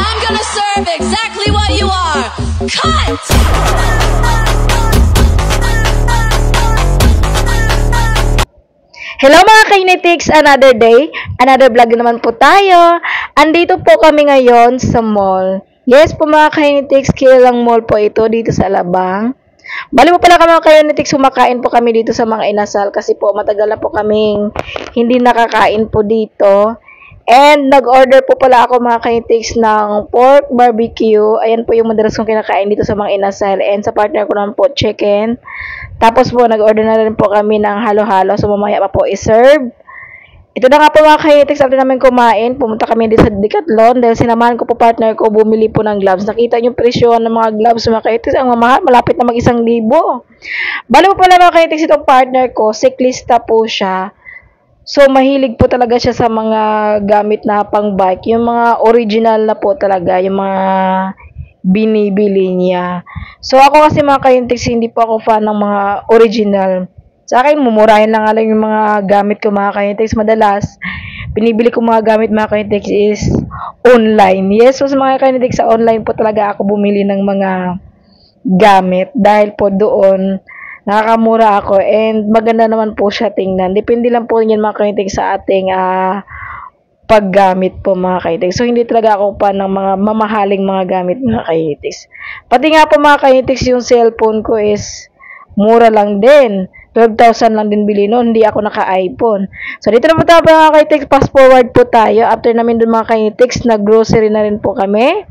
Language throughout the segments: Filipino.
I'm gonna serve exactly what you are. Cut! Hello mga Kinetics! Another day, another vlog naman po tayo. Andito po kami ngayon sa mall. Yes po mga Kinetics, kilalang mall po ito dito sa Alabang. Bali po pala kami mga Kinetics, kumakain po kami dito sa mga inasal kasi po matagal na po kaming hindi nakakain po dito. And nag-order po pala ako mga Kinetics ng pork barbecue. Ayan po yung madalas kong kinakain dito sa mga inasal. And sa partner ko naman po chicken. Tapos po, nag-order na rin po kami ng halo-halo. So, mamaya pa po i-serve. Ito na nga po mga Kinetics, after namin kumain, pumunta kami dito sa Decathlon dahil sinamahan ko po partner ko, bumili po ng gloves. Nakita yung presyo ng mga gloves mga Kinetics, ang mamahal, malapit na mag-1,000. Bali po pala mga Kinetics, itong partner ko, cyclista po siya. So, mahilig po talaga siya sa mga gamit na pang-bike. Yung mga original na po talaga, yung mga binibili niya. So, ako kasi mga Kinetics, hindi po ako fan ng mga original. Sa akin, mumurahin lang yung mga gamit ko mga Kinetics. Madalas, pinibili ko mga gamit mga Kinetics is online. Yes, so sa mga Kinetics, sa online po talaga ako bumili ng mga gamit. Dahil po doon, nakakamura ako and maganda naman po siya tingnan. Depende lang po yan mga Kinetics sa ating paggamit po mga Kinetics. So, hindi talaga ako pa ng mga mamahaling mga gamit mga Kinetics. Pati nga po mga Kinetics, yung cellphone ko is mura lang din. 12,000 lang din bili noon. Hindi ako naka-iPhone. So, dito na po tayo mga Kinetics. Fast forward po tayo. After namin dun mga Kinetics, nag-grocery na rin po kami.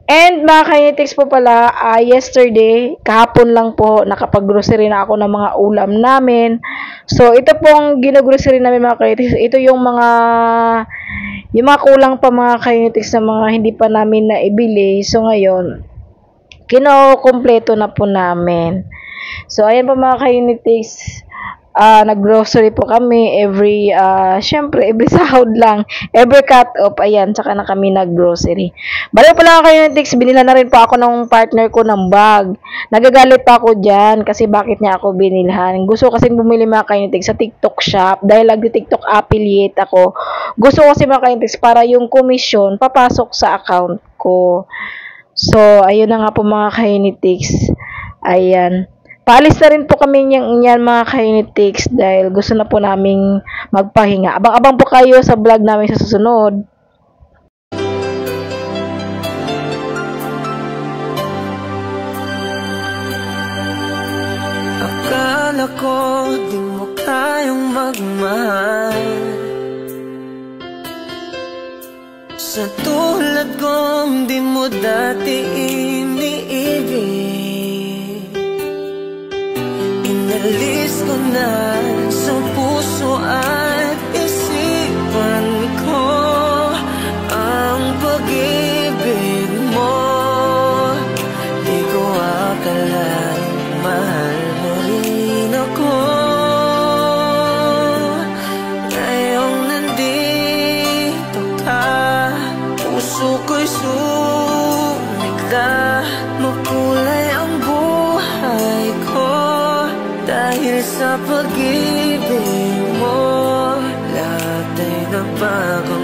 And mga Kinetics po pala, yesterday, kahapon lang po, nakapag-grocery na ako ng mga ulam namin. So, ito pong ginagrocery namin mga Kinetics. Ito yung mga kulang pa mga Kinetics na mga hindi pa namin naibili. So, ngayon, kinokompleto na po namin. So, ayan po mga Kinetics. Nag-grocery po kami syempre, every sahod lang, every cut-off, ayan, tsaka na kami nag-grocery. Bala pala kayo ng tics, binila na rin po ako ng partner ko ng bag. Nagagalit pa ako dyan, kasi bakit niya ako binilhan. Gusto kasi bumili mga Kinetics sa TikTok shop, dahil nag-TikTok affiliate ako. Gusto kasi mga Kinetics, para yung commission, papasok sa account ko. So, ayun na nga po mga Kinetics. Ayan. Paalis na rin po kami niyan mga Kinetics dahil gusto na po naming magpahinga. Abang-abang po kayo sa vlog namin sa susunod. Akala ko di mo kayang magmahal, sa tulad kong di mo dati iniibig. Inalis ko na sa puso at isipan ko ang pag-ibig mo. Di ko akalain mahal mo rin ako. Ngayong nandito ka, puso ko'y sumigla. Makulay ang buhay ko dahil sa pag-ibig mo. Lahat ay nabago.